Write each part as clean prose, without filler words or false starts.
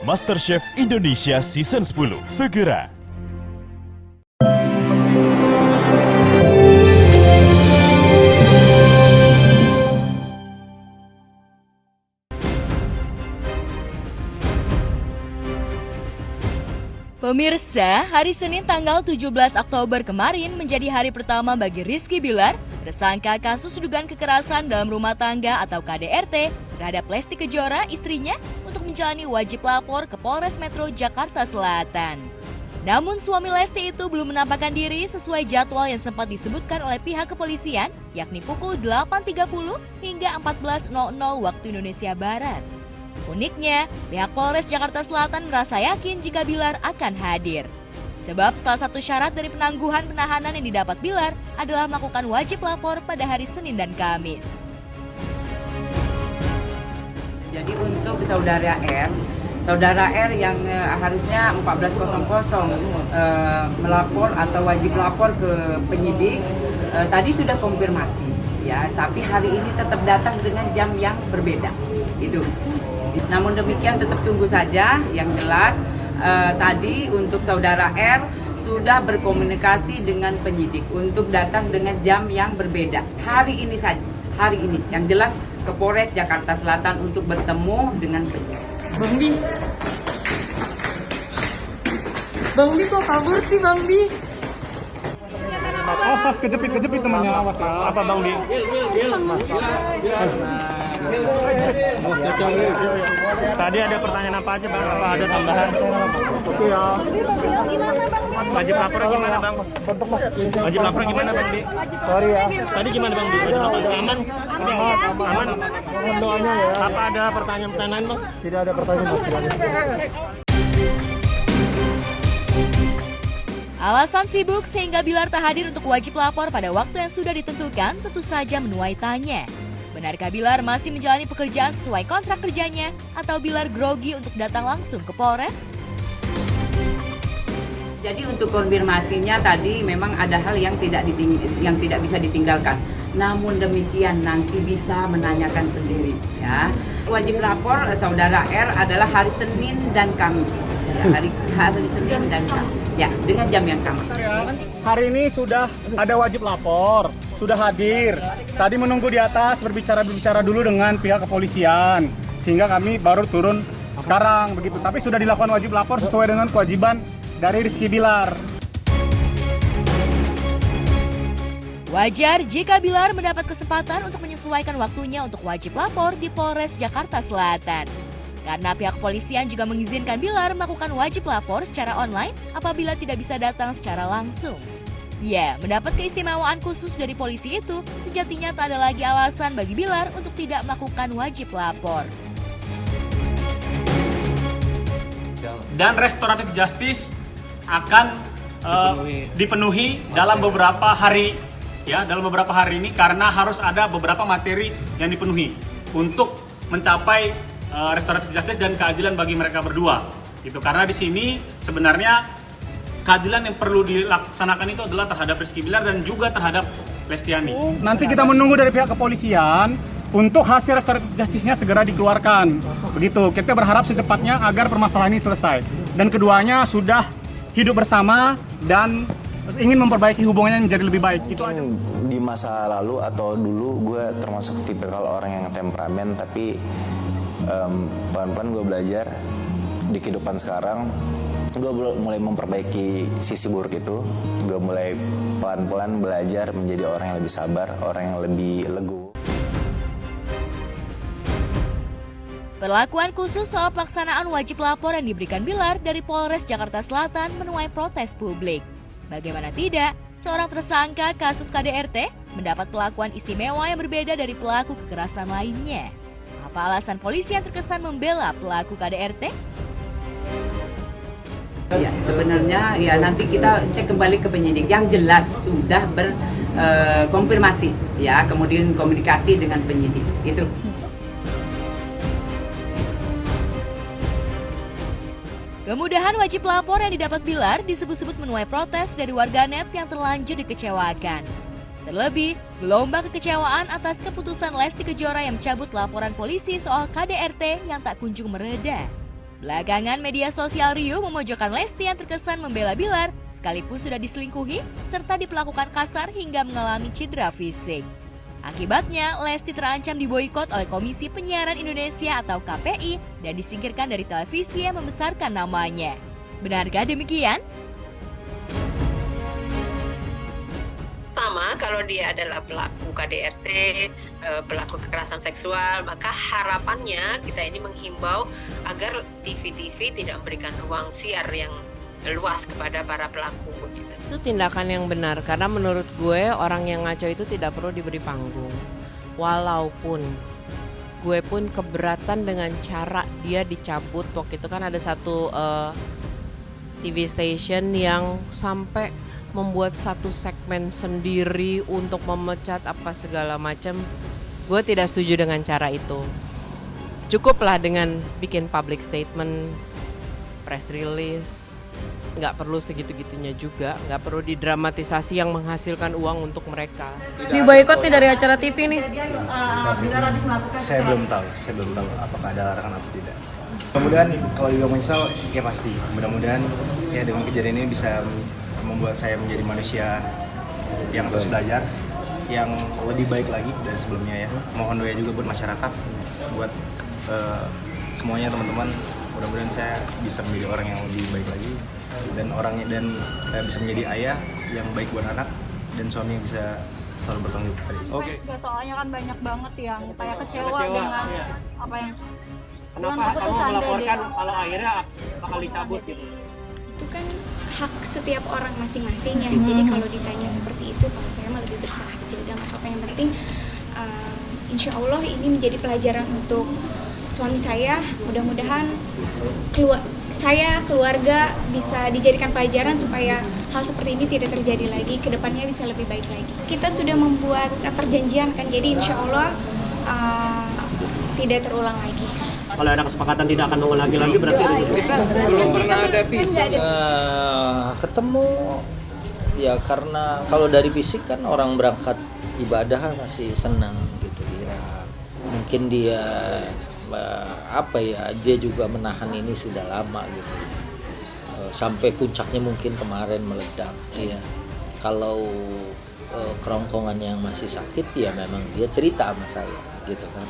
MasterChef Indonesia Season 10 segera. Pemirsa, hari Senin tanggal 17 Oktober kemarin menjadi hari pertama bagi Rizky Bilar, tersangka kasus dugaan kekerasan dalam rumah tangga atau KDRT terhadap Lesti Kejora, istrinya, untuk menjalani wajib lapor ke Polres Metro Jakarta Selatan. Namun suami Lesti itu belum menampakkan diri sesuai jadwal yang sempat disebutkan oleh pihak kepolisian, yakni pukul 8.30 hingga 14.00 waktu Indonesia Barat. Uniknya, pihak Polres Jakarta Selatan merasa yakin jika Bilar akan hadir. Sebab salah satu syarat dari penangguhan penahanan yang didapat Bilar adalah melakukan wajib lapor pada hari Senin dan Kamis. Jadi untuk Saudara R yang harusnya 14.00 melapor atau wajib lapor ke penyidik, tadi sudah konfirmasi ya, tapi hari ini tetap datang dengan jam yang berbeda. Itu. Namun demikian tetap tunggu saja. Yang jelas tadi untuk Saudara R sudah berkomunikasi dengan penyidik untuk datang dengan jam yang berbeda. Hari ini saja, hari ini. Yang jelas ke Polres Jakarta Selatan untuk bertemu dengan penyidik. Bang Bi kok kabur sih Bang Bi? Awas kejepit temannya, awas ya. Apa Bang Bi? Tadi ada pertanyaan apa aja Bang? Apa ada tambahan? Oke ya. Wajib lapor gimana Bang? Wajib lapor gimana Bang Bi? Sorry ya. Tadi gimana Bang Bi? Wajib lapor aman? Aman. Mohon doanya ya. Apa ada pertanyaan Bang? Tidak ada pertanyaan Mas. Alasan sibuk sehingga Bilar tak hadir untuk wajib lapor pada waktu yang sudah ditentukan tentu saja menuai tanya. Benarkah Bilar masih menjalani pekerjaan sesuai kontrak kerjanya atau Bilar grogi untuk datang langsung ke Polres? Jadi untuk konfirmasinya tadi memang ada hal yang tidak bisa ditinggalkan. Namun demikian nanti bisa menanyakan sendiri ya. Wajib lapor Saudara R adalah hari Senin dan Kamis. Ya, hari Senin dan Kamis. Ya, dengan jam yang sama. Hari ini sudah ada wajib lapor, sudah hadir. Tadi menunggu di atas berbicara dulu dengan pihak kepolisian, sehingga kami baru turun sekarang begitu. Tapi sudah dilakukan wajib lapor sesuai dengan kewajiban dari Rizky Bilar. Wajar jika Bilar mendapat kesempatan untuk menyesuaikan waktunya untuk wajib lapor di Polres Jakarta Selatan. Karena pihak kepolisian juga mengizinkan Bilar melakukan wajib lapor secara online apabila tidak bisa datang secara langsung. Ya, mendapat keistimewaan khusus dari polisi itu sejatinya tak ada lagi alasan bagi Bilar untuk tidak melakukan wajib lapor. Dan restoratif justice akan dipenuhi dalam beberapa hari ya, dalam beberapa hari ini karena harus ada beberapa materi yang dipenuhi untuk mencapai restoratif justice dan keadilan bagi mereka berdua. Gitu. Karena di sini sebenarnya keadilan yang perlu dilaksanakan itu adalah terhadap Rizky Bilar dan juga terhadap Lestiani. Nanti kita menunggu dari pihak kepolisian untuk hasil restoratif justice-nya segera dikeluarkan. Begitu, kita berharap secepatnya agar permasalahan ini selesai. Dan keduanya sudah hidup bersama dan ingin memperbaiki hubungannya menjadi lebih baik. Itu aja. Di masa lalu atau dulu gue termasuk tipikal orang yang temperamen, tapi pelan-pelan gue belajar di kehidupan sekarang. Gue mulai memperbaiki sisi buruk itu. Gue mulai pelan-pelan belajar menjadi orang yang lebih sabar, orang yang lebih legowo. Perlakuan khusus soal pelaksanaan wajib lapor yang diberikan Bilar dari Polres Jakarta Selatan menuai protes publik. Bagaimana tidak, seorang tersangka kasus KDRT mendapat perlakuan istimewa yang berbeda dari pelaku kekerasan lainnya. Apa alasan polisi yang terkesan membela pelaku KDRT? Ya, sebenarnya ya nanti kita cek kembali ke penyidik. Yang jelas sudah berkonfirmasi ya, kemudian komunikasi dengan penyidik. Itu. Kemudahan wajib lapor yang didapat Bilar disebut-sebut menuai protes dari warganet yang terlanjur dikecewakan. Terlebih, gelombang kekecewaan atas keputusan Lesti Kejora yang mencabut laporan polisi soal KDRT yang tak kunjung mereda. Belakangan media sosial Rio memojokkan Lesti yang terkesan membela Bilar, sekalipun sudah diselingkuhi serta diperlakukan kasar hingga mengalami cedera fisik. Akibatnya, Lesti terancam diboikot oleh Komisi Penyiaran Indonesia atau KPI dan disingkirkan dari televisi yang membesarkan namanya. Benarkah demikian? Sama, kalau dia adalah pelaku KDRT, pelaku kekerasan seksual, maka harapannya kita ini menghimbau agar TV-TV tidak memberikan ruang siar yang luas kepada para pelaku. Itu tindakan yang benar, karena menurut gue orang yang ngaco itu tidak perlu diberi panggung. Walaupun gue pun keberatan dengan cara dia dicabut. Waktu itu kan ada satu TV station yang sampai membuat satu segmen sendiri untuk memecat apa segala macam. Gue tidak setuju dengan cara itu. Cukuplah dengan bikin public statement, press release. Nggak perlu segitu-gitunya juga, nggak perlu didramatisasi yang menghasilkan uang untuk mereka. Diboikot nih dari acara TV nih. Saya belum tahu apakah ada larangan atau tidak. Mudah-mudahan kalau dia menyesal, ya pasti. Mudah-mudahan ya dengan kejadian ini bisa membuat saya menjadi manusia yang terus belajar, yang lebih baik lagi dari sebelumnya ya. Mohon doa juga buat masyarakat, buat semuanya teman-teman. Mudah-mudahan saya bisa menjadi orang yang lebih baik lagi dan bisa menjadi ayah yang baik buat anak dan suami yang bisa selalu bertanggung jawab pada istri. Oke. Soalnya kan banyak banget yang kayak kecewa dengan apa yang Kenapa kamu melaporkan kalau akhirnya bakal dicabut gitu? Itu kan hak setiap orang masing-masing ya. Jadi kalau ditanya seperti itu, kalau saya malah lebih berserah aja. Udah nggak apa-apa, yang penting insya Allah ini menjadi pelajaran untuk suami saya. Mudah-mudahan keluarga bisa dijadikan pelajaran supaya hal seperti ini tidak terjadi lagi, kedepannya bisa lebih baik lagi. Kita sudah membuat perjanjian kan, jadi insya Allah tidak terulang lagi. Kalau ada kesepakatan tidak akan mengulangi lagi berarti kita belum pernah ada pisah. Ketemu ya karena kalau dari fisik kan orang berangkat ibadah masih senang gitu kira. Mungkin dia dia juga menahan ini sudah lama gitu. Sampai puncaknya mungkin kemarin meledak. Iya. Kalau kerongkongan yang masih sakit ya memang dia cerita sama saya gitu kan.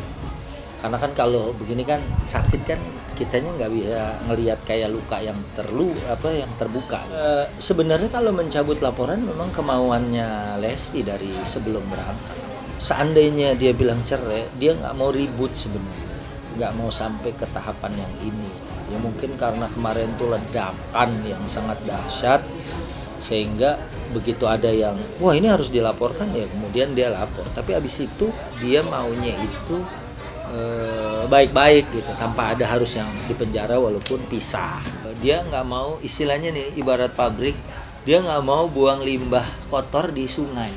Karena kan kalau begini kan sakit kan kitanya nggak bisa ngelihat kayak luka yang yang terbuka. Sebenarnya kalau mencabut laporan memang kemauannya Lesti dari sebelum berangkat. Seandainya dia bilang cerai, dia nggak mau ribut sebenarnya, nggak mau sampai ke tahapan yang ini. Ya mungkin karena kemarin tuh ledakan yang sangat dahsyat sehingga begitu ada yang wah ini harus dilaporkan ya kemudian dia lapor. Tapi abis itu dia maunya itu baik-baik gitu tanpa ada harus yang dipenjara walaupun pisah. Dia nggak mau istilahnya nih ibarat pabrik, dia nggak mau buang limbah kotor di sungai.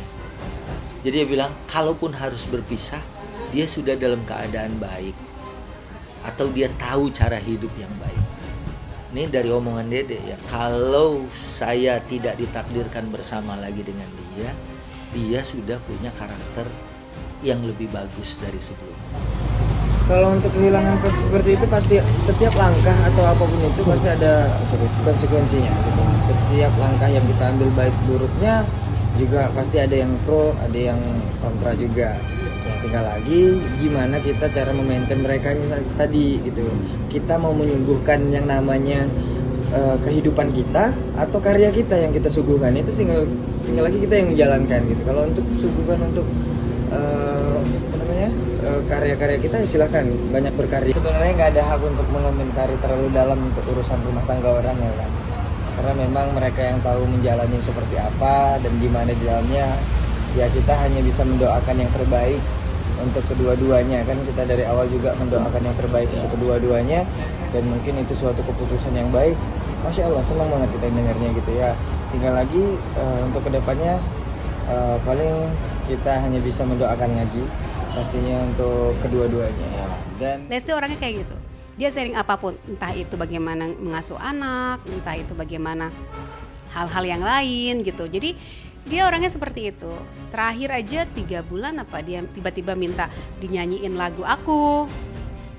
Jadi dia bilang kalaupun harus berpisah dia sudah dalam keadaan baik atau dia tahu cara hidup yang baik. Ini dari omongan Dede ya, kalau saya tidak ditakdirkan bersama lagi dengan dia sudah punya karakter yang lebih bagus dari sebelumnya. Kalau untuk kehilangan coach seperti itu pasti setiap langkah atau apapun itu pasti ada konsekuensinya. Setiap langkah yang kita ambil baik buruknya juga pasti ada yang pro, ada yang kontra juga. Tinggal lagi gimana kita cara memaintain mereka tadi gitu. Kita mau menyuguhkan yang namanya kehidupan kita atau karya kita yang kita suguhkan, itu tinggal lagi kita yang menjalankan gitu. Kalau untuk suguhkan untuk karya-karya kita ya silakan banyak berkarya. Sebenarnya nggak ada hak untuk mengomentari terlalu dalam untuk urusan rumah tangga orang ya kan, karena memang mereka yang tahu menjalani seperti apa dan gimana di dalamnya. Ya kita hanya bisa mendoakan yang terbaik untuk kedua-duanya kan, kita dari awal juga mendoakan yang terbaik untuk kedua-duanya dan mungkin itu suatu keputusan yang baik. Masya Allah, senang banget kita dengarnya gitu ya. Tinggal lagi untuk kedepannya paling kita hanya bisa mendoakan lagi pastinya untuk kedua-duanya ya. Dan Lesti orangnya kayak gitu, dia sharing apapun, entah itu bagaimana mengasuh anak, entah itu bagaimana hal-hal yang lain gitu. Jadi dia orangnya seperti itu. Terakhir aja 3 bulan dia tiba-tiba minta dinyanyiin lagu aku.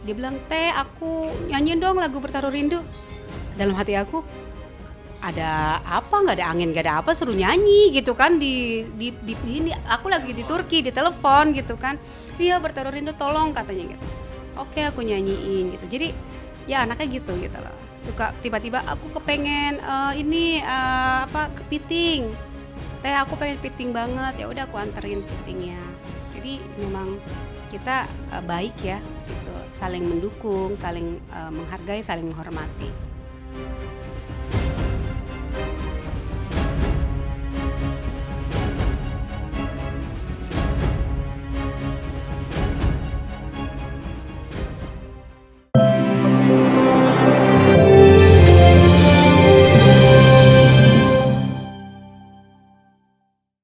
Dia bilang, "Teh, aku nyanyiin dong lagu Bertaruh Rindu." Dalam hati aku, ada apa, nggak ada angin, nggak ada apa, suruh nyanyi gitu kan di ini, aku lagi di Turki, di telepon gitu kan. "Iya, Bertaruh Rindu, tolong," katanya gitu. Oke, aku nyanyiin gitu. Jadi ya anaknya gitu loh. Suka tiba-tiba aku kepengen kepiting. Teh, aku pengen piting banget. Ya udah aku anterin pitingnya. Jadi memang kita baik ya gitu, saling mendukung, saling menghargai, saling menghormati.